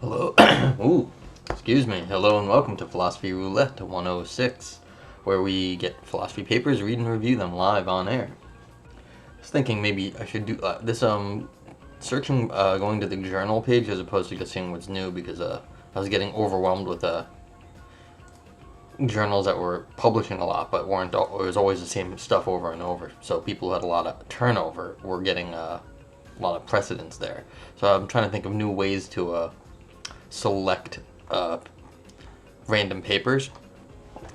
Hello. Ooh, excuse me. Hello and welcome to Philosophy Roulette 106, where we get philosophy papers, read and review them live on air. I was thinking maybe I should do this searching going to the journal page as opposed to just seeing what's new because I was getting overwhelmed with journals that were publishing a lot but weren't. It was always the same stuff over and over. So people who had a lot of turnover were getting a lot of precedence there. So I'm trying to think of new ways to select random papers.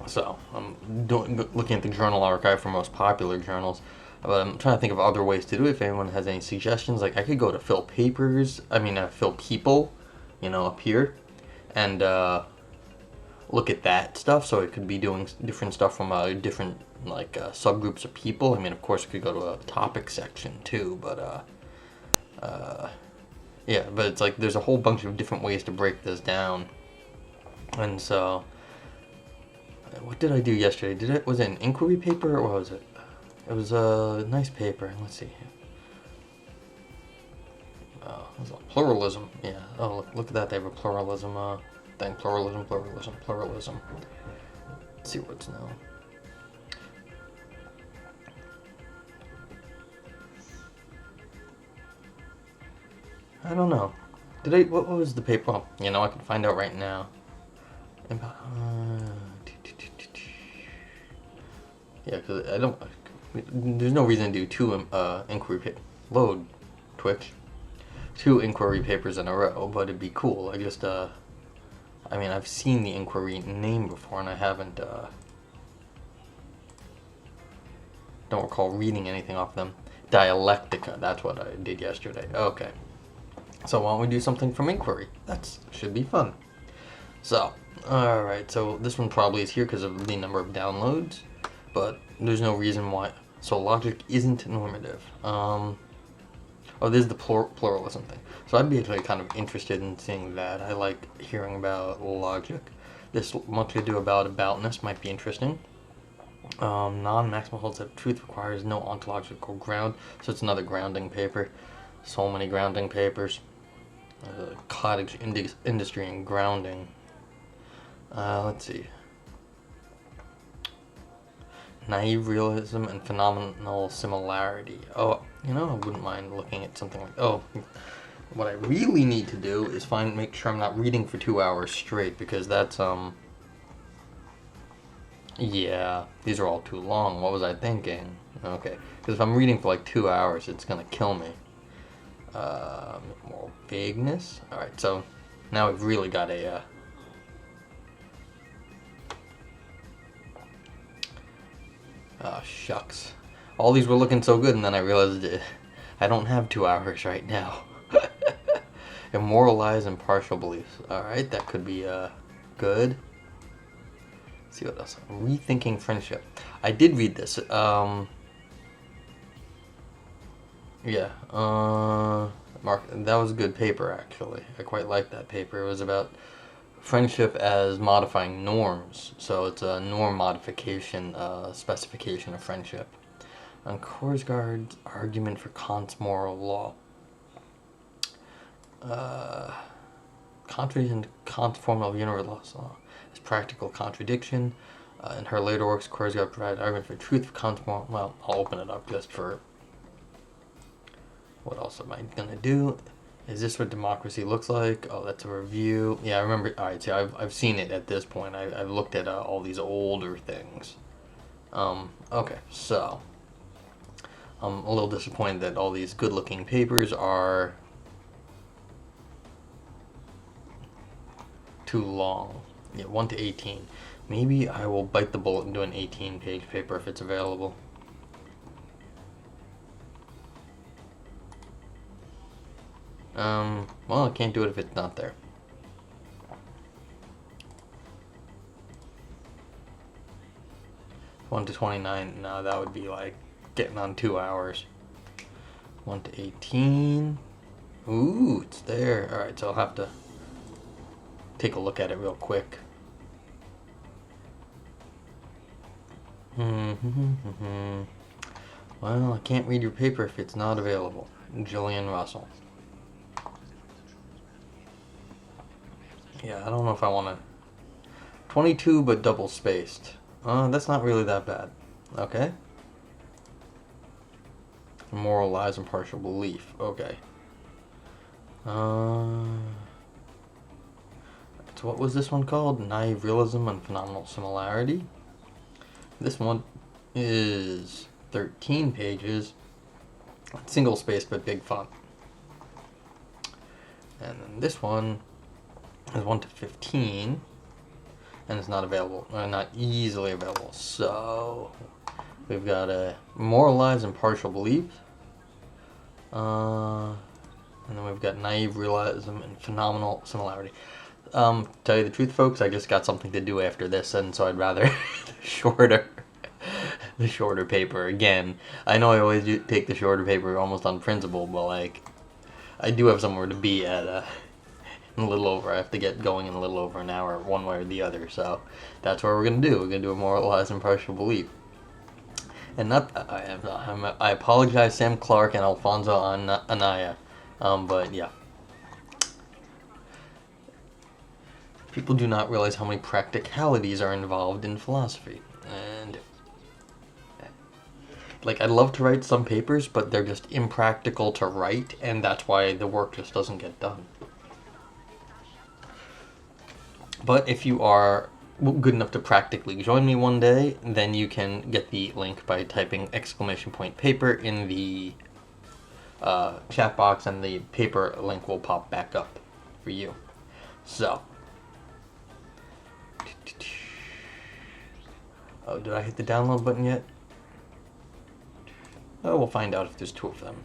So I'm looking at the journal archive for most popular journals, but I'm trying to think of other ways to do it. If anyone has any suggestions, like I could go to Phil People, up here, and look at that stuff. So it could be doing different stuff from different subgroups of people. I mean, of course, it could go to a topic section too, but yeah, but it's like there's a whole bunch of different ways to break this down. And so, what did I do yesterday? Was it an inquiry paper or what was it? It was a nice paper. Let's see. It was a pluralism. Yeah. Oh, look at that. They have a pluralism thing. Pluralism. Let's see what's new. I don't know. What was the paper? Well, I can find out right now. Yeah, because there's no reason to do two inquiry papers. Load, Twitch. Two inquiry papers in a row, but it'd be cool. I've seen the inquiry name before, and I haven't, don't recall reading anything off them. Dialectica, that's what I did yesterday. Okay. So why don't we do something from inquiry? That should be fun. So, alright, so this one probably is here because of the number of downloads, but there's no reason why. So logic isn't normative. This is the pluralism thing. So I'd be actually kind of interested in seeing that. I like hearing about logic. This much ado about aboutness might be interesting. Non-maximal holds that truth requires no ontological ground, so it's another grounding paper. So many grounding papers. Cottage industry and grounding. Let's see. Naive realism and phenomenal similarity. Oh, I wouldn't mind looking at something like. Oh, what I really need to do is make sure I'm not reading for 2 hours straight because that's Yeah, these are all too long. What was I thinking? Okay, because if I'm reading for like 2 hours, it's gonna kill me. Moral vagueness. All right, so now we've really got a. Oh, shucks. All these were looking so good, and then I realized I don't have 2 hours right now. Immoral lies and partial beliefs. All right, that could be good. Let's see what else. Rethinking friendship. I did read this. Yeah, Mark, that was a good paper, actually. I quite liked that paper. It was about friendship as modifying norms. So it's a norm modification specification of friendship. On Korsgaard's argument for Kant's moral law. Contradiction to Kant's formula of universal law is practical contradiction. In her later works, Korsgaard provided argument for truth of Kant's moral. Well, I'll open it up just for. What else am I gonna do? Is this what democracy looks like? Oh, that's a review. Yeah, I remember. All right, so I've seen it at this point. I've looked at all these older things. Okay, so I'm a little disappointed that all these good-looking papers are too long. Yeah, 1 to 18. Maybe I will bite the bullet and do an 18-page paper if it's available. Well, I can't do it if it's not there. One to 29, no, that would be like getting on 2 hours. 1 to 18. Ooh, it's there. Alright, so I'll have to take a look at it real quick. Well, I can't read your paper if it's not available. Jillian Russell. Yeah, I don't know if I want to... 22 but double spaced. That's not really that bad. Okay. Moral lies and partial belief. Okay. So what was this one called? Naive realism and phenomenal similarity. This one is 13 pages. Single spaced but big font. And then this one is 1 to 15. And it's not available. Not easily available. So we've got a moral lies and partial belief. And then we've got naive realism and phenomenal similarity. Tell you the truth, folks, I just got something to do after this, and so I'd rather the shorter paper. Again, I know I always take the shorter paper almost on principle, but like, I do have somewhere to be at in a little over. I have to get going in a little over an hour, one way or the other. So that's what we're gonna do. We're gonna do a moral lies and partial belief. And not, I apologize, Sam Clark and Alfonso Anaya, but yeah. People do not realize how many practicalities are involved in philosophy. And, like, I'd love to write some papers, but they're just impractical to write, and that's why the work just doesn't get done. But if you are good enough to practically join me one day, then you can get the link by typing !paper in the chat box, and the paper link will pop back up for you. So, oh, did I hit the download button yet? Oh, we'll find out if there's 2 of them.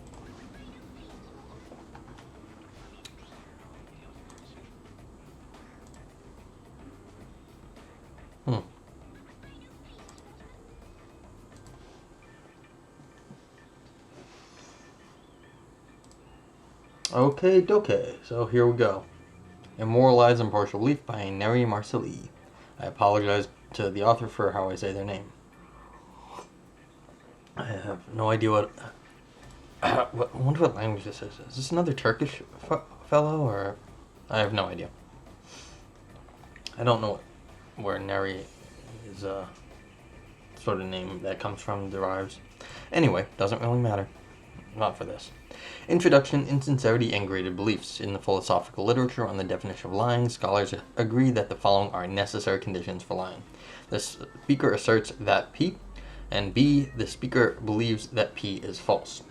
Okay, doke. So here we go. Immoral Lies and Partial Belief by Neri Marsili. I apologize to the author for how I say their name. I have no idea what... I wonder what language this is. Is this another Turkish fellow, or... I have no idea. I don't know where Neri is, sort of name that comes from, derives. Anyway, doesn't really matter. Not for this. Introduction, Insincerity, and Graded Beliefs. In the philosophical literature on the definition of lying, scholars agree that the following are necessary conditions for lying. The speaker asserts that P, and B, the speaker believes that P is false.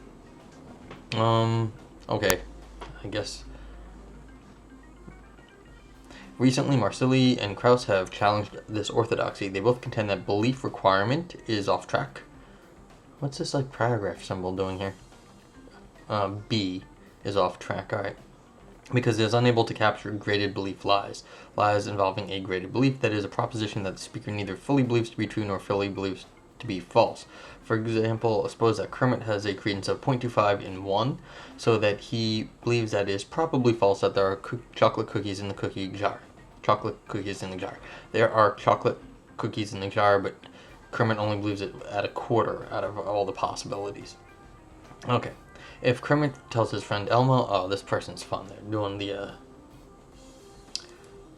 Okay. I guess. Recently, Marsili and Krauss have challenged this orthodoxy. They both contend that belief requirement is off track. What's this, like, paragraph symbol doing here? B is off track, alright. Because it is unable to capture graded belief lies. Lies involving a graded belief, that is a proposition that the speaker neither fully believes to be true nor fully believes to be false. For example, suppose that Kermit has a credence of 0.25 in 1, so that he believes that it is probably false that there are chocolate cookies in the cookie jar. Chocolate cookies in the jar. There are chocolate cookies in the jar, but Kermit only believes it at a quarter out of all the possibilities. Okay. If Kermit tells his friend Elmo, oh, this person's fun, they're doing the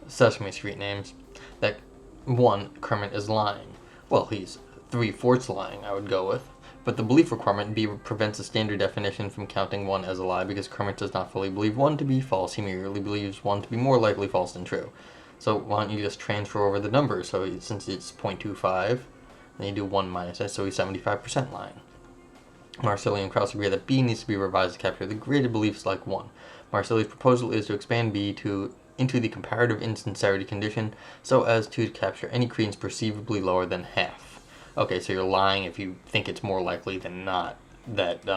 Sesame Street names, that 1, Kermit is lying. Well, he's 3/4 lying, I would go with. But the belief requirement, B, prevents the standard definition from counting 1 as a lie, because Kermit does not fully believe 1 to be false. He merely believes 1 to be more likely false than true. So why don't you just transfer over the numbers? So since it's 0.25, then you do 1 minus it, so he's 75% lying. Marsili and Krauss agree that B needs to be revised to capture the graded beliefs like 1. Marsili's proposal is to expand B into the comparative insincerity condition so as to capture any credence perceivably lower than half. Okay, so you're lying if you think it's more likely than not that,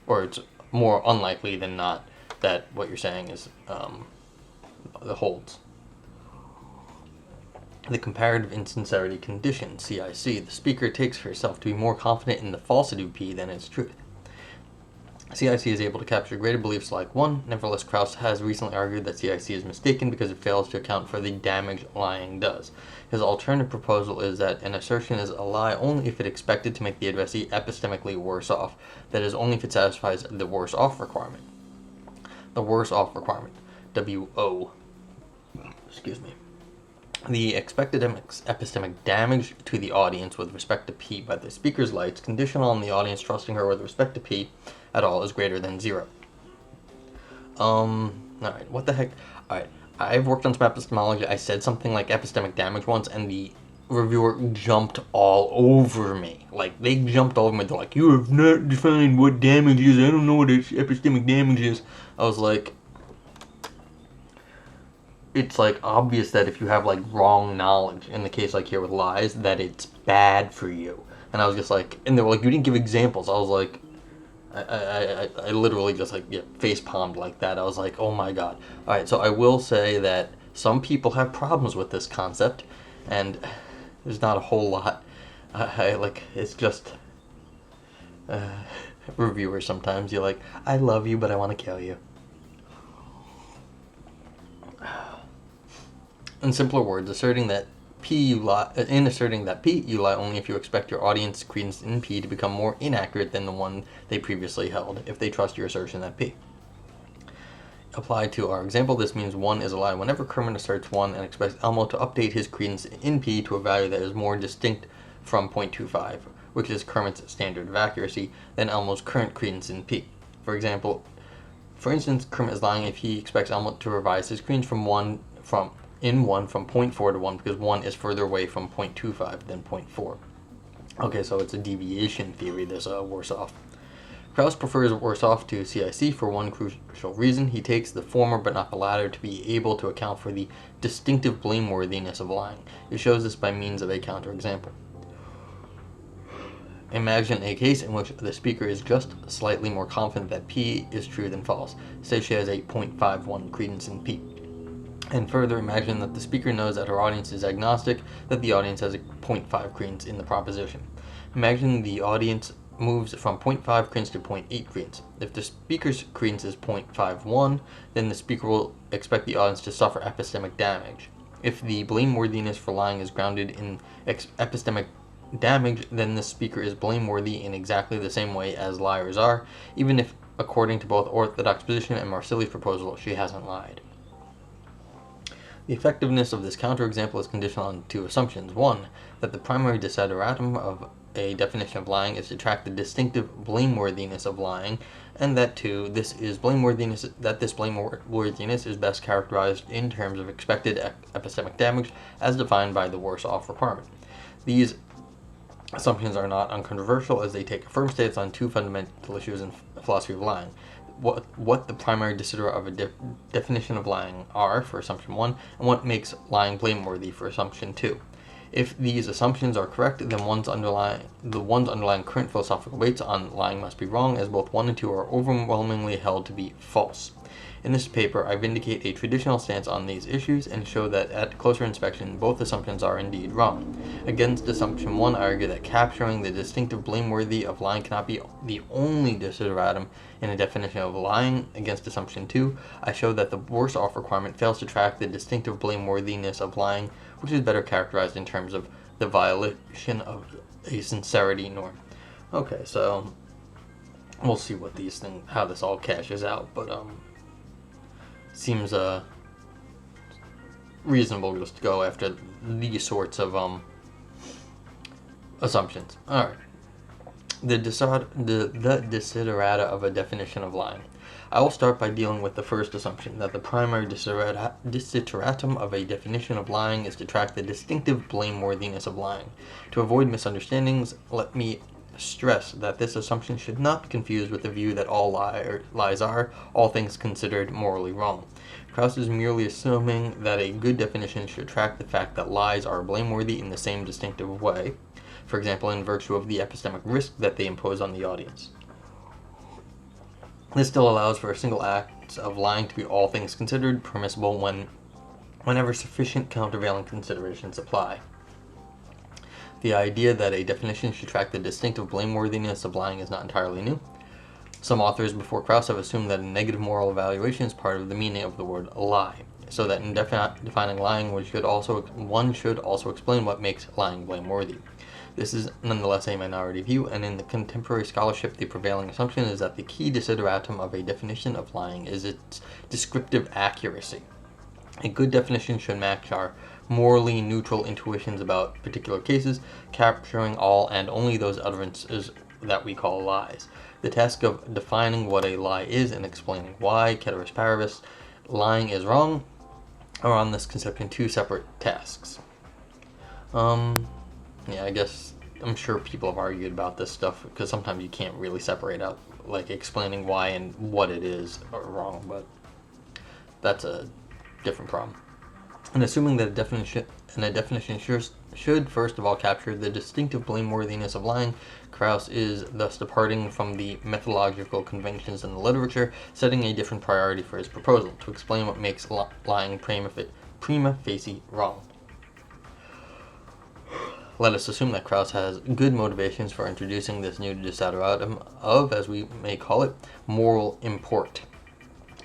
or it's more unlikely than not that what you're saying is, holds. The comparative insincerity condition, CIC, the speaker takes herself to be more confident in the falsity of P than its truth. CIC is able to capture greater beliefs like 1. Nevertheless, Krauss has recently argued that CIC is mistaken because it fails to account for the damage lying does. His alternative proposal is that an assertion is a lie only if it expected to make the addressee epistemically worse off. That is, only if it satisfies the worse off requirement. The worse off requirement, WO. excuse me, the expected epistemic damage to the audience with respect to P by the speaker's lights, conditional on the audience trusting her with respect to P at all, is greater than 0. Alright, what the heck? Alright, I've worked on some epistemology. I said something like epistemic damage once, and the reviewer jumped all over me. Like, they jumped all over me. They're like, you have not defined what damage is. I don't know what epistemic damage is. I was like, it's like obvious that if you have like wrong knowledge, in the case like here with lies, that it's bad for you. And I was just like, and they were like, you didn't give examples. I was like, I literally just like face palmed like that. I was like, oh my god. Alright, so I will say that some people have problems with this concept, and there's not a whole lot. It's just reviewers sometimes. You're like, I love you, but I want to kill you. In simpler words, asserting that P you lie only if you expect your audience credence in P to become more inaccurate than the one they previously held, if they trust your assertion that P. Applied to our example, this means 1 is a lie whenever Kermit asserts 1 and expects Elmo to update his credence in P to a value that is more distinct from 0.25, which is Kermit's standard of accuracy, than Elmo's current credence in P. For instance, Kermit is lying if he expects Elmo to revise his credence from 0.4 to 1, because 1 is further away from 0.25 than 0.4. Okay, so it's a deviation theory, this worse off. Krauss prefers worse off to CIC for one crucial reason. He takes the former but not the latter to be able to account for the distinctive blameworthiness of lying. He shows this by means of a counterexample. Imagine a case in which the speaker is just slightly more confident that P is true than false. Say she has a 0.51 credence in P. And further, imagine that the speaker knows that her audience is agnostic, that the audience has a 0.5 credence in the proposition. Imagine the audience moves from 0.5 credence to 0.8 credence. If the speaker's credence is 0.51, then the speaker will expect the audience to suffer epistemic damage. If the blameworthiness for lying is grounded in epistemic damage, then the speaker is blameworthy in exactly the same way as liars are, even if, according to both orthodox position and Marsili's proposal, she hasn't lied. The effectiveness of this counterexample is conditional on two assumptions. One, that the primary desideratum of a definition of lying is to track the distinctive blameworthiness of lying, and that two, this blameworthiness is best characterized in terms of expected epistemic damage as defined by the worse off requirement. These assumptions are not uncontroversial, as they take a firm stance on two fundamental issues in philosophy of lying. What the primary desidera of a definition of lying are, for assumption 1, and what makes lying blameworthy, for assumption 2. If these assumptions are correct, then the one's underlying current philosophical weights on lying must be wrong, as both 1 and 2 are overwhelmingly held to be false. In this paper, I vindicate a traditional stance on these issues and show that at closer inspection, both assumptions are indeed wrong. Against assumption 1, I argue that capturing the distinctive blameworthy of lying cannot be the only desideratum in a definition of lying. Against assumption 2, I show that the worse off requirement fails to track the distinctive blameworthiness of lying, which is better characterized in terms of the violation of a sincerity norm. Okay, so we'll see what how this all cashes out, but seems reasonable just to go after these sorts of assumptions. Alright. The desiderata of a definition of lying. I will start by dealing with the first assumption, that the primary desideratum of a definition of lying is to track the distinctive blameworthiness of lying. To avoid misunderstandings, let me stress that this assumption should not be confused with the view that all lies are, all things considered, morally wrong. Krauss is merely assuming that a good definition should track the fact that lies are blameworthy in the same distinctive way, for example, in virtue of the epistemic risk that they impose on the audience. This still allows for a single act of lying to be, all things considered, permissible whenever sufficient countervailing considerations apply. The idea that a definition should track the distinctive blameworthiness of lying is not entirely new. Some authors before Krauss have assumed that a negative moral evaluation is part of the meaning of the word lie, so that in defining lying, one should also explain what makes lying blameworthy. This is nonetheless a minority view, and in the contemporary scholarship, the prevailing assumption is that the key desideratum of a definition of lying is its descriptive accuracy. A good definition should match our morally neutral intuitions about particular cases, capturing all and only those utterances that we call lies. The task of defining what a lie is and explaining why, ceteris paribus, lying is wrong, are on this conception two separate tasks. Yeah, I guess I'm sure people have argued about this stuff because sometimes you can't really separate out like explaining why and what it is are wrong, but that's a different problem. And assuming that a definition should first of all capture the distinctive blameworthiness of lying, Krauss is thus departing from the methodological conventions in the literature, setting a different priority for his proposal to explain what makes lying prima facie wrong. Let us assume that Krauss has good motivations for introducing this new desideratum of, as we may call it, moral import.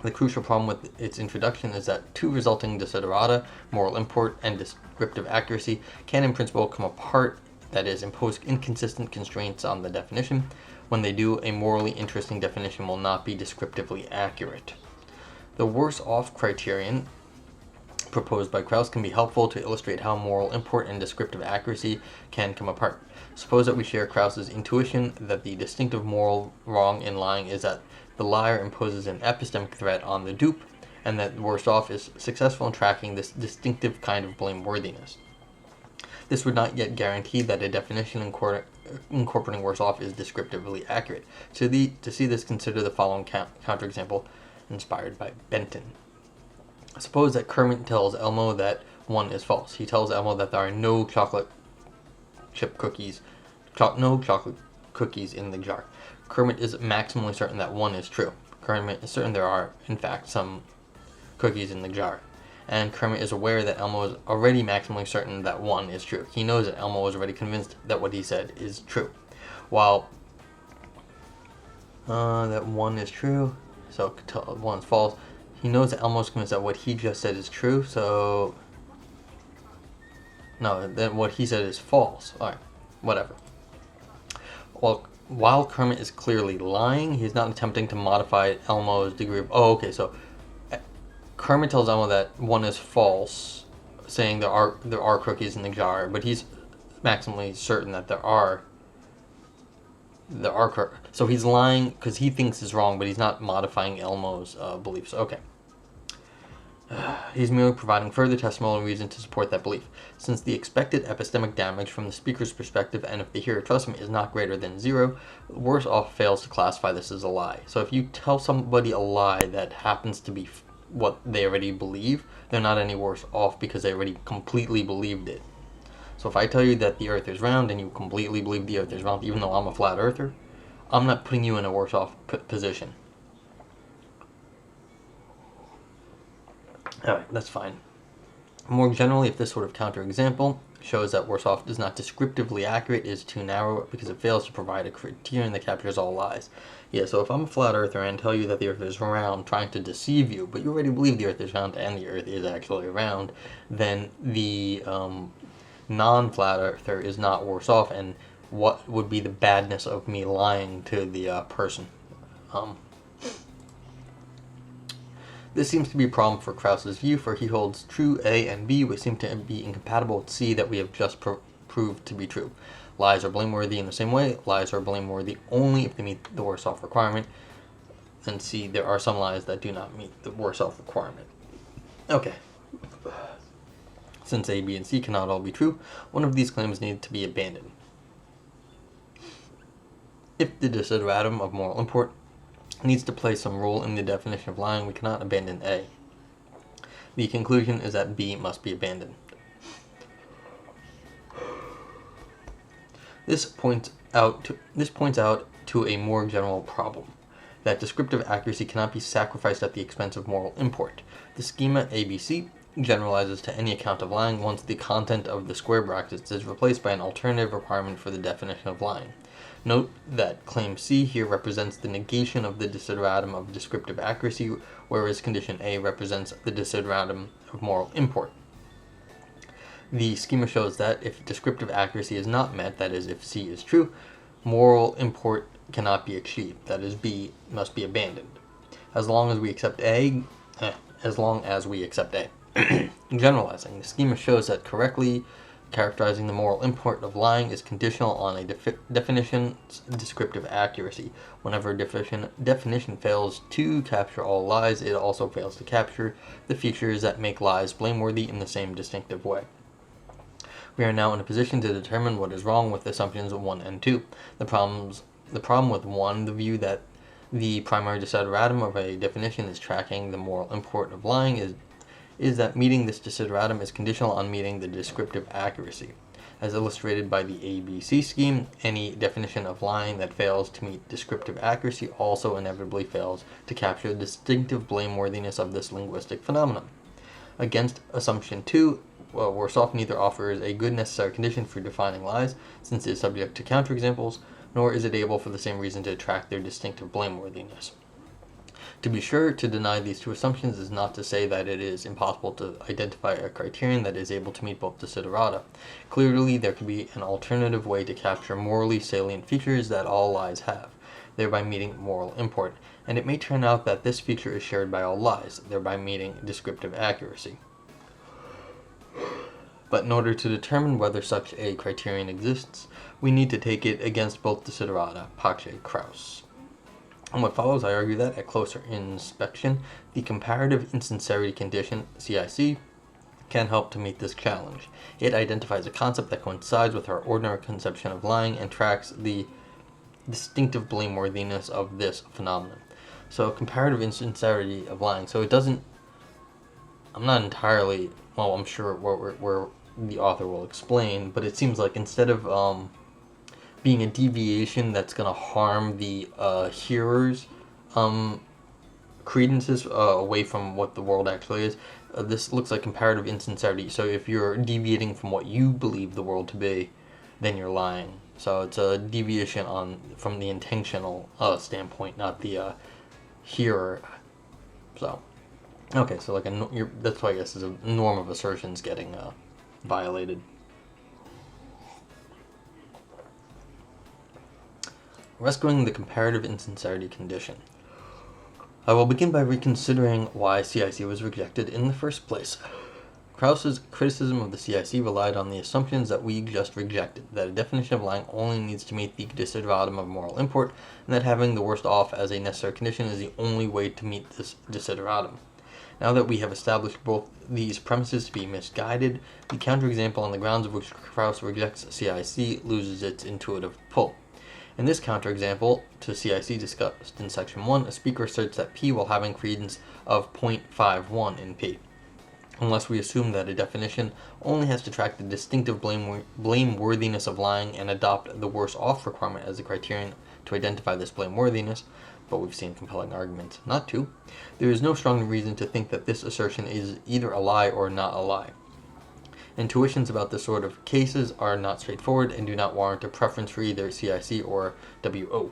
The crucial problem with its introduction is that two resulting desiderata, moral import and descriptive accuracy, can in principle come apart, that is, impose inconsistent constraints on the definition. When they do, a morally interesting definition will not be descriptively accurate. The worse off criterion proposed by Krauss can be helpful to illustrate how moral import and descriptive accuracy can come apart. Suppose that we share Krauss's intuition that the distinctive moral wrong in lying is that the liar imposes an epistemic threat on the dupe, and that worse off is successful in tracking this distinctive kind of blameworthiness. This would not yet guarantee that a definition incorporating worse off is descriptively accurate. To see this, consider the following counterexample inspired by Benton. Suppose that Kermit tells Elmo that 1 is false. He tells Elmo that there are no chocolate cookies in the jar. Kermit is maximally certain that 1 is true. Kermit is certain there are, in fact, some cookies in the jar. And Kermit is aware that Elmo is already maximally certain that 1 is true. He knows that Elmo is already convinced that what he said is true. While that 1 is true, so 1 is false. He knows that Elmo is convinced that what he just said is true, so no, then what he said is false. Alright, whatever. While Kermit is clearly lying, he's not attempting to modify Elmo's degree of... so Kermit tells Elmo that 1 is false, saying there are cookies in the jar, but he's maximally certain that there are. So he's lying because he thinks it's wrong, but he's not modifying Elmo's beliefs. Okay. He's merely providing further testimonial reason to support that belief. Since the expected epistemic damage from the speaker's perspective, and if the hearer trusts him, is not greater than 0, worse off fails to classify this as a lie. So if you tell somebody a lie that happens to be what they already believe, they're not any worse off because they already completely believed it. So if I tell you that the earth is round and you completely believe the earth is round, even though I'm a flat earther, I'm not putting you in a worse off position. Alright, that's fine. More generally, if this sort of counterexample shows that worse off is not descriptively accurate, is too narrow because it fails to provide a criterion that captures all lies. Yeah, so if I'm a flat earther and tell you that the earth is round, trying to deceive you, but you already believe the earth is round and the earth is actually round, then the non-flat earther is not worse off, and what would be the badness of me lying to the person? This seems to be a problem for Krauss's view, for he holds true A and B, which seem to be incompatible with C that we have just proved to be true. Lies are blameworthy in the same way. Lies are blameworthy only if they meet the worse off requirement. And C, there are some lies that do not meet the worse off requirement. Okay. Since A, B, and C cannot all be true, one of these claims need to be abandoned. If the desideratum of moral import needs to play some role in the definition of lying, we cannot abandon A. The conclusion is that B must be abandoned. This points out to a more general problem, that descriptive accuracy cannot be sacrificed at the expense of moral import. The schema ABC generalizes to any account of lying once the content of the square brackets is replaced by an alternative requirement for the definition of lying. Note that claim C here represents the negation of the desideratum of descriptive accuracy, whereas condition A represents the desideratum of moral import. The schema shows that if descriptive accuracy is not met, that is, if C is true, moral import cannot be achieved, that is, B must be abandoned. As long as we accept A. Generalizing, the schema shows that correctly characterizing the moral import of lying is conditional on a definition's descriptive accuracy. Whenever a definition fails to capture all lies, it also fails to capture the features that make lies blameworthy in the same distinctive way. We are now in a position to determine what is wrong with assumptions 1 and 2. The problem with 1, the view that the primary desideratum of a definition is tracking the moral import of lying, is that meeting this desideratum is conditional on meeting the descriptive accuracy. As illustrated by the ABC scheme, any definition of lying that fails to meet descriptive accuracy also inevitably fails to capture the distinctive blameworthiness of this linguistic phenomenon. Against assumption 2, worse off neither offers a good necessary condition for defining lies, since it is subject to counterexamples, nor is it able for the same reason to track their distinctive blameworthiness. To be sure, to deny these two assumptions is not to say that it is impossible to identify a criterion that is able to meet both desiderata. Clearly, there could be an alternative way to capture morally salient features that all lies have, thereby meeting moral import, and it may turn out that this feature is shared by all lies, thereby meeting descriptive accuracy. But in order to determine whether such a criterion exists, we need to take it against both desiderata, Pace Kraus. In what follows, I argue that, at closer inspection, the comparative insincerity condition, CIC, can help to meet this challenge. It identifies a concept that coincides with our ordinary conception of lying and tracks the distinctive blameworthiness of this phenomenon. So, comparative insincerity of lying. So it doesn't... I'm not entirely... Well, I'm sure where the author will explain, but it seems like instead of... being a deviation that's going to harm the hearer's credences away from what the world actually is. This looks like comparative insincerity. So if you're deviating from what you believe the world to be, then you're lying. So it's a deviation from the intentional standpoint, not the hearer. So, okay, so like that's why I guess is a norm of assertions getting violated. Rescuing the comparative insincerity condition. I will begin by reconsidering why CIC was rejected in the first place. Kraus's criticism of the CIC relied on the assumptions that we just rejected, that a definition of lying only needs to meet the desideratum of moral import, and that having the worst off as a necessary condition is the only way to meet this desideratum. Now that we have established both these premises to be misguided, the counterexample on the grounds of which Kraus rejects CIC loses its intuitive pull. In this counterexample to CIC discussed in section 1, a speaker asserts that P will have a credence of 0.51 in P, unless we assume that a definition only has to track the distinctive blameworthiness of lying and adopt the worse off requirement as a criterion to identify this blameworthiness, but we've seen compelling arguments not to. There is no strong reason to think that this assertion is either a lie or not a lie. Intuitions about this sort of cases are not straightforward and do not warrant a preference for either CIC or WO.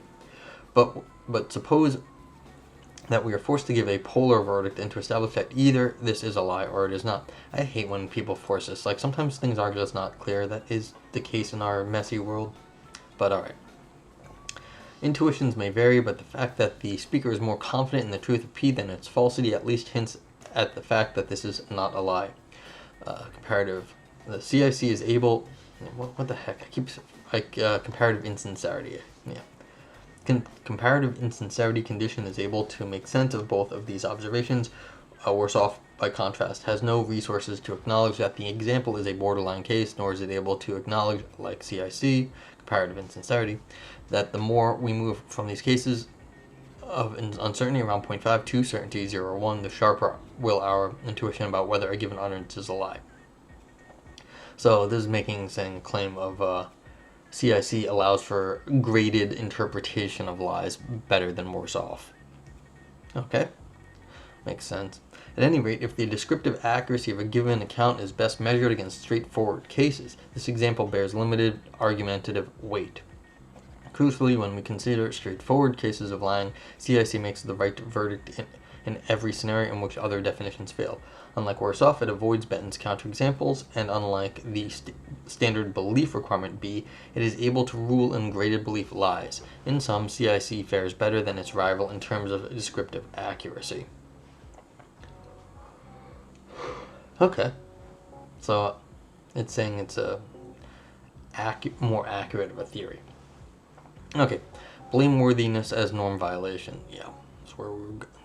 But suppose that we are forced to give a polar verdict and to establish that either this is a lie or it is not. I hate when people force this. Like, sometimes things are just not clear. That is the case in our messy world. But alright. Intuitions may vary, but the fact that the speaker is more confident in the truth of P than its falsity at least hints at the fact that this is not a lie. The CIC is able... What the heck? Comparative insincerity. Yeah. Comparative insincerity condition is able to make sense of both of these observations. Worse off, by contrast, has no resources to acknowledge that the example is a borderline case, nor is it able to acknowledge, like CIC, comparative insincerity, that the more we move from these cases of uncertainty around 0.5 to certainty 0 or 1, the sharper will our intuition about whether a given utterance is a lie. So this is saying a claim of CIC allows for graded interpretation of lies better than worse off. Okay, makes sense. At any rate, if the descriptive accuracy of a given account is best measured against straightforward cases, this example bears limited argumentative weight. Crucially, when we consider straightforward cases of lying, CIC makes the right verdict in every scenario in which other definitions fail. Unlike worse off, it avoids Benton's counterexamples, and unlike the standard belief requirement B, it is able to rule in graded belief lies. In sum, CIC fares better than its rival in terms of descriptive accuracy. Okay. So it's saying it's a more accurate of a theory. Okay. Blameworthiness as norm violation. Yeah, that's where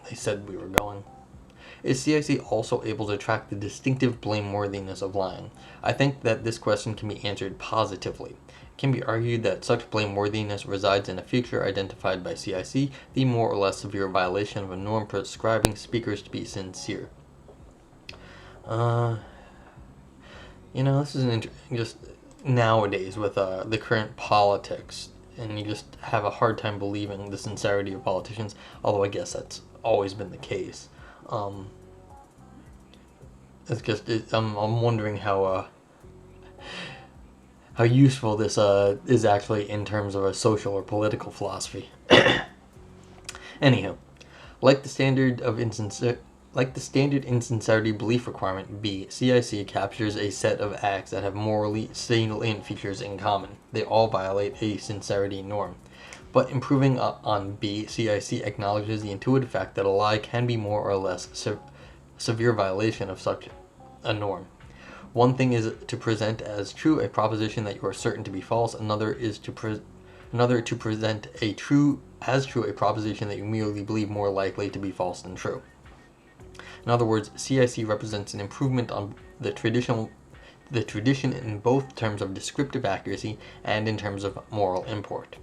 they said we were going. Is CIC also able to track the distinctive blameworthiness of lying? I think that this question can be answered positively. It can be argued that such blameworthiness resides in a feature identified by CIC, the more or less severe violation of a norm prescribing speakers to be sincere. This is just nowadays with the current politics, and you just have a hard time believing the sincerity of politicians, although I guess that's always been the case. It's just I'm wondering how useful this is actually in terms of a social or political philosophy. Anywho, like the standard insincerity belief requirement B, CIC captures a set of acts that have morally salient features in common. They all violate a sincerity norm. But improving on B, CIC acknowledges the intuitive fact that a lie can be more or less severe violation of such a norm. One thing is to present as true a proposition that you are certain to be false. Another to present a true a proposition that you merely believe more likely to be false than true. In other words, CIC represents an improvement on the tradition in both terms of descriptive accuracy and in terms of moral import.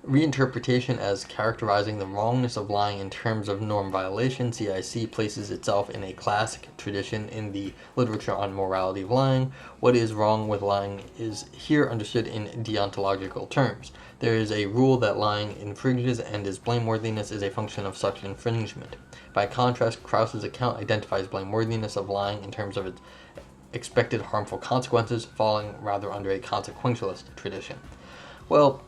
Reinterpretation as characterizing the wrongness of lying in terms of norm violation, CIC places itself in a classic tradition in the literature on morality of lying. What is wrong with lying is here understood in deontological terms. There is a rule that lying infringes, and its blameworthiness is a function of such infringement. By contrast, Krauss's account identifies blameworthiness of lying in terms of its expected harmful consequences, falling rather under a consequentialist tradition. Well,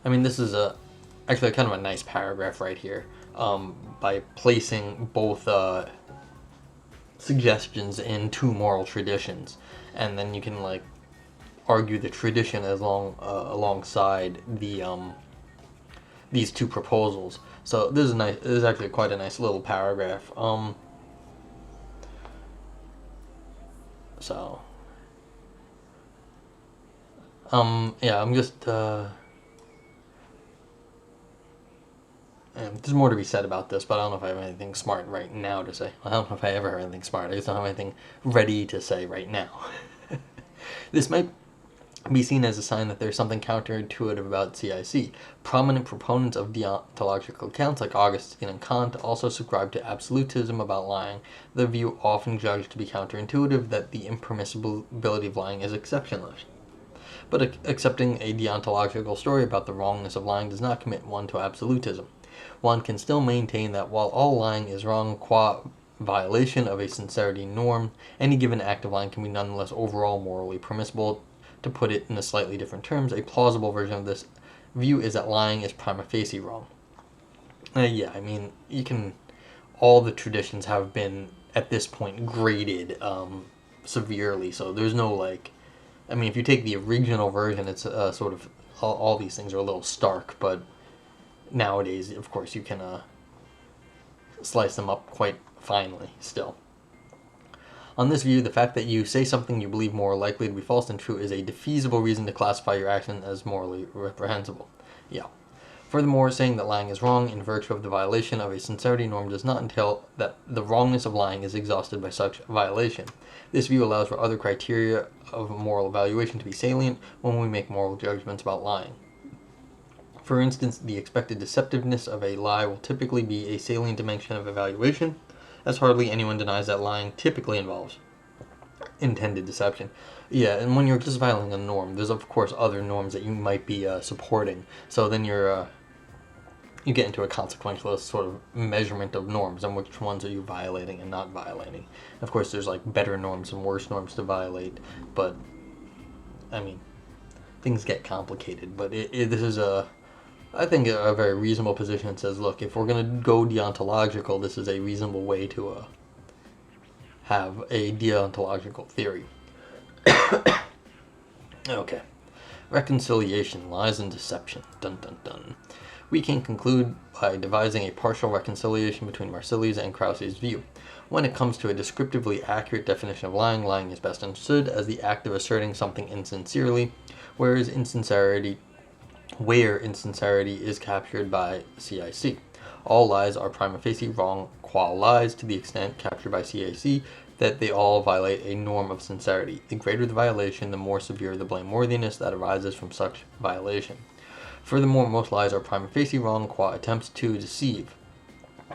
this is actually kind of a nice paragraph right here, by placing both suggestions in two moral traditions, and then you can argue the tradition alongside these two proposals. So this is nice. This is actually quite a nice little paragraph. I'm just there's more to be said about this, but I don't know if I have anything smart right now to say. I don't know if I ever have anything smart. I just don't have anything ready to say right now. This might be seen as a sign that there's something counterintuitive about CIC. Prominent proponents of deontological accounts like Augustine and Kant also subscribe to absolutism about lying, the view often judged to be counterintuitive that the impermissibility of lying is exceptionless. But accepting a deontological story about the wrongness of lying does not commit one to absolutism. One can still maintain that while all lying is wrong qua violation of a sincerity norm, any given act of lying can be nonetheless overall morally permissible. To put it in a slightly different terms, a plausible version of this view is that lying is prima facie wrong. All the traditions have been, at this point, graded severely, so there's no, if you take the original version, it's sort of, all these things are a little stark, but nowadays, of course, you can slice them up quite finely still. On this view, the fact that you say something you believe more likely to be false than true is a defeasible reason to classify your action as morally reprehensible. Yeah. Furthermore, saying that lying is wrong in virtue of the violation of a sincerity norm does not entail that the wrongness of lying is exhausted by such violation. This view allows for other criteria of moral evaluation to be salient when we make moral judgments about lying. For instance, the expected deceptiveness of a lie will typically be a salient dimension of evaluation, as hardly anyone denies that lying typically involves intended deception. Yeah, and when you're just violating a norm, there's of course other norms that you might be supporting. So then you get into a consequentialist sort of measurement of norms and which ones are you violating and not violating. Of course, there's better norms and worse norms to violate, but things get complicated. But this is I think a very reasonable position. It says, look, if we're going to go deontological, this is a reasonable way to have a deontological theory. Okay. Reconciliation, lies and deception. Dun dun dun. We can conclude by devising a partial reconciliation between Marsili's and Krause's view. When it comes to a descriptively accurate definition of lying, lying is best understood as the act of asserting something insincerely, where insincerity is captured by CIC. All lies are prima facie wrong qua lies to the extent captured by CIC that they all violate a norm of sincerity. The greater the violation, the more severe the blameworthiness that arises from such violation. Furthermore, most lies are prima facie wrong qua attempts to deceive.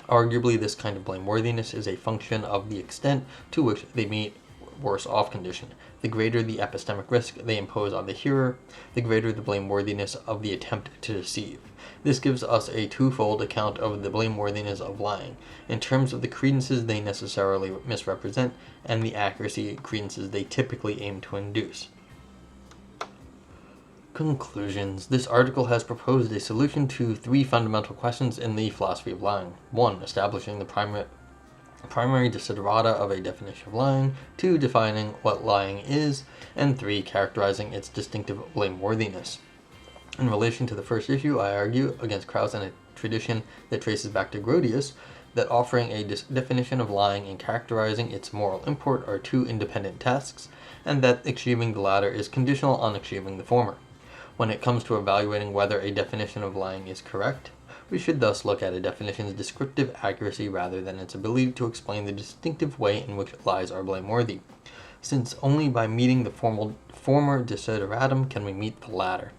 Arguably, this kind of blameworthiness is a function of the extent to which they meet worse off condition. The greater the epistemic risk they impose on the hearer, the greater the blameworthiness of the attempt to deceive. This gives us a twofold account of the blameworthiness of lying, in terms of the credences they necessarily misrepresent, and the accuracy credences they typically aim to induce. Conclusions. This article has proposed a solution to 3 fundamental questions in the philosophy of lying. 1. Establishing the primary desiderata of a definition of lying. 2. Defining what lying is. And 3. Characterizing its distinctive blameworthiness. In relation to the first issue, I argue against Krause and a tradition that traces back to Grotius that offering a definition of lying and characterizing its moral import are 2 independent tasks, and that achieving the latter is conditional on achieving the former. When it comes to evaluating whether a definition of lying is correct, we should thus look at a definition's descriptive accuracy rather than its ability to explain the distinctive way in which lies are blameworthy, since only by meeting the former desideratum can we meet the latter.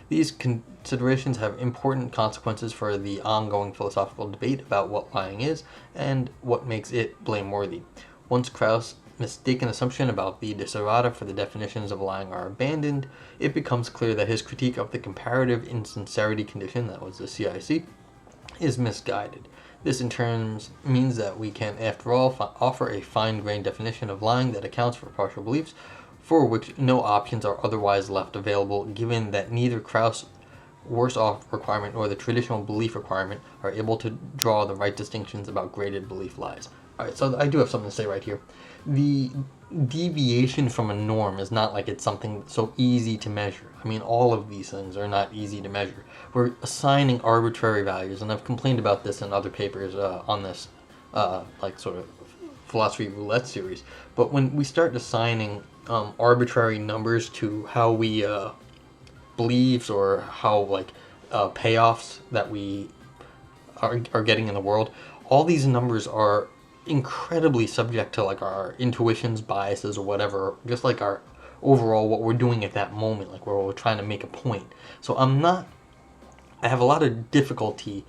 These considerations have important consequences for the ongoing philosophical debate about what lying is and what makes it blameworthy. Once Krauss' mistaken assumption about the desiderata for the definitions of lying are abandoned, it becomes clear that his critique of the comparative insincerity condition, that was the CIC, is misguided. This in turn means that we can, after all, offer a fine-grained definition of lying that accounts for partial beliefs, for which no options are otherwise left available, given that neither Krauss' worse-off requirement nor the traditional belief requirement are able to draw the right distinctions about graded belief lies. Alright, so I do have something to say right here. The deviation from a norm is not like it's something so easy to measure. I mean, all of these things are not easy to measure. We're assigning arbitrary values, and I've complained about this in other papers on this, sort of philosophy roulette series. But when we start assigning arbitrary numbers to how we beliefs or how payoffs that we are getting in the world, all these numbers are incredibly subject to our intuitions, biases, or whatever, just like our overall what we're doing at that moment, like where we're trying to make a point. So I have a lot of difficulty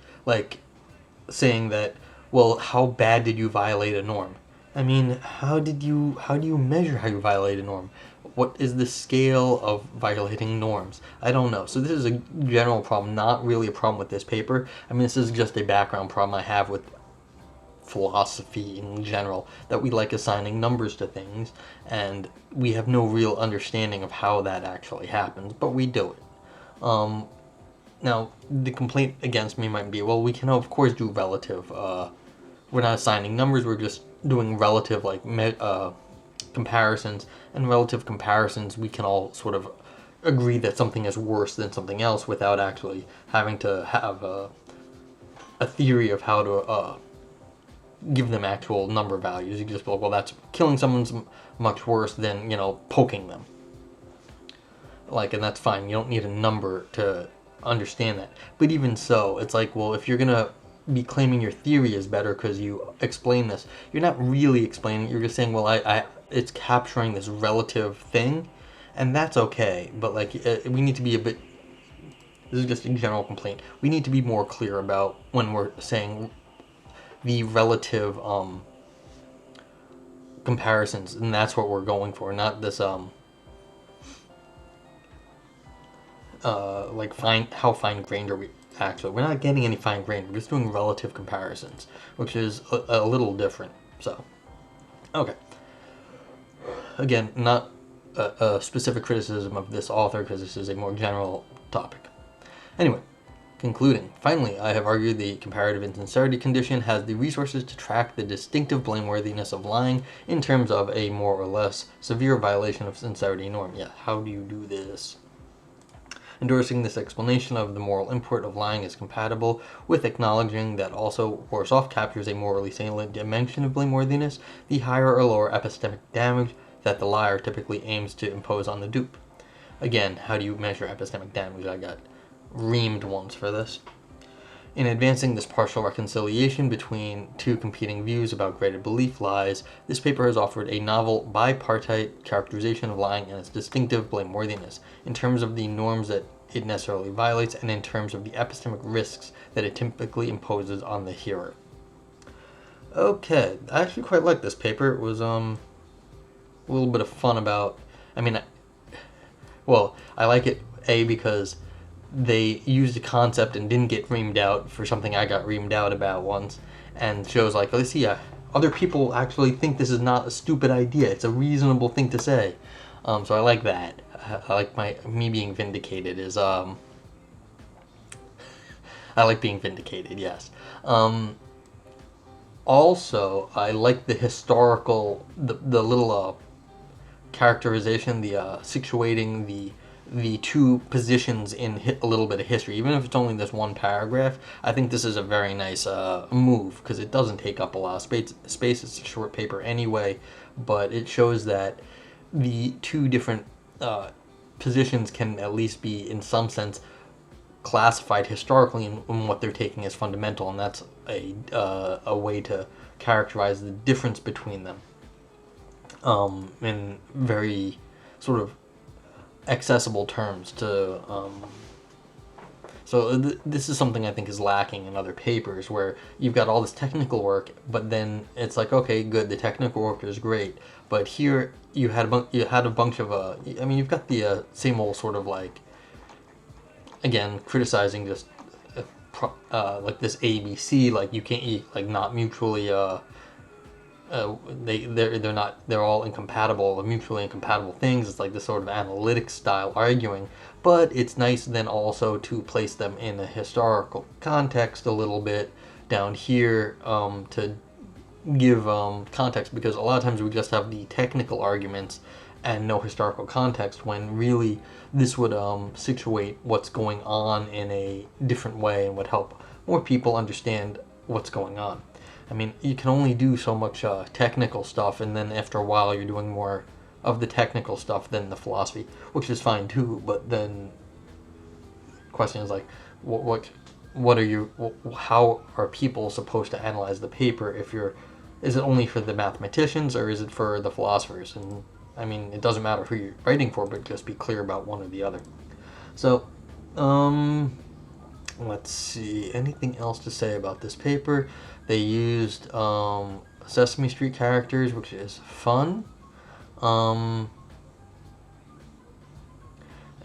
saying that, well, how bad did you violate a norm? I mean, how do you measure how you violate a norm? What is the scale of violating norms? I don't know. So this is a general problem, not really a problem with this paper. I mean, this is just a background problem I have with philosophy in general, that we like assigning numbers to things, and we have no real understanding of how that actually happens, but we do it. Now, the complaint against me might be, well, we can of course do relative. We're not assigning numbers, we're just doing relative comparisons, and relative comparisons we can all sort of agree that something is worse than something else without actually having to have a theory of how to give them actual number values. You can just be like, well, that's killing someone's much worse than, poking them. And that's fine. You don't need a number to understand that. But even so, it's like, well, if you're going to be claiming your theory is better because you explain this, you're not really explaining it. You're just saying, well, it's capturing this relative thing, and that's okay. But, we need to be a bit... This is just a general complaint. We need to be more clear about when we're saying the relative comparisons, and that's what we're going for, not this how fine-grained are we actually. We're not getting any fine-grained, we're just doing relative comparisons, which is a little different. So okay, again, not a specific criticism of this author, because this is a more general topic. Anyway, concluding, finally, I have argued the comparative insincerity condition has the resources to track the distinctive blameworthiness of lying in terms of a more or less severe violation of sincerity norm. Yeah, how do you do this? Endorsing this explanation of the moral import of lying is compatible with acknowledging that also worse off captures a morally salient dimension of blameworthiness, the higher or lower epistemic damage that the liar typically aims to impose on the dupe. Again, how do you measure epistemic damage? I got reamed once for this. In advancing this partial reconciliation between two competing views about graded belief lies, this paper has offered a novel bipartite characterization of lying and its distinctive blameworthiness, in terms of the norms that it necessarily violates and in terms of the epistemic risks that it typically imposes on the hearer. Okay, I actually quite like this paper. It was a little bit of fun about, I like it, A, because they used a concept and didn't get reamed out for something I got reamed out about once, and shows like, let's see, other people actually think this is not a stupid idea. It's a reasonable thing to say. So I like that. I like me being vindicated is I like being vindicated. Yes. Also, I like the historical, the little characterization, the situating the two positions in a little bit of history, even if it's only this one paragraph. I think this is a very nice move, because it doesn't take up a lot of space. It's a short paper anyway, but it shows that the two different positions can at least be, in some sense, classified historically in what they're taking as fundamental, and that's a way to characterize the difference between them in very sort of accessible terms to this is something I think is lacking in other papers, where you've got all this technical work, but then it's like, okay, good, the technical work is great, but here you had a bunch of you've got the same old sort of, like, again, criticizing just like this ABC, like you can't, like, not mutually they're all incompatible, mutually incompatible things. It's like this sort of analytic style arguing, but it's nice then also to place them in a historical context a little bit down here to give context, because a lot of times we just have the technical arguments and no historical context, when really this would situate what's going on in a different way and would help more people understand what's going on. I mean, you can only do so much technical stuff, and then after a while you're doing more of the technical stuff than the philosophy, which is fine too, but then the question is, like, what are you, how are people supposed to analyze the paper is it only for the mathematicians or is it for the philosophers? And I mean, it doesn't matter who you're writing for, but just be clear about one or the other. So, let's see, anything else to say about this paper? They used Sesame Street characters, which is fun.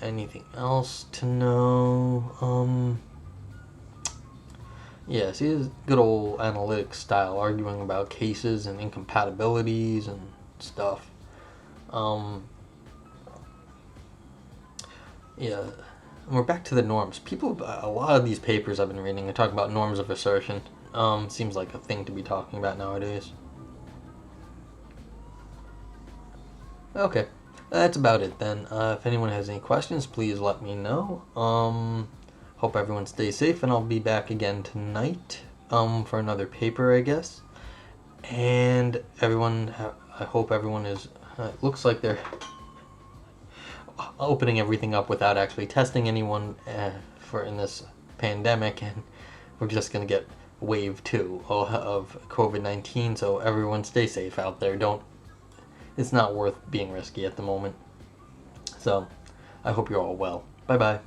Anything else to know? Yeah, see, this good old analytic style, arguing about cases and incompatibilities and stuff. Yeah, and we're back to the norms. A lot of these papers I've been reading, they talk about norms of assertion. Seems like a thing to be talking about nowadays. Okay, that's about it then. If anyone has any questions, please let me know. Hope everyone stays safe, and I'll be back again tonight for another paper, I guess. And I hope everyone is, it looks like they're opening everything up without actually testing anyone in this pandemic, and we're just going to get wave 2 of COVID-19, so everyone stay safe out there. It's not worth being risky at the moment. So I hope you're all well. Bye bye.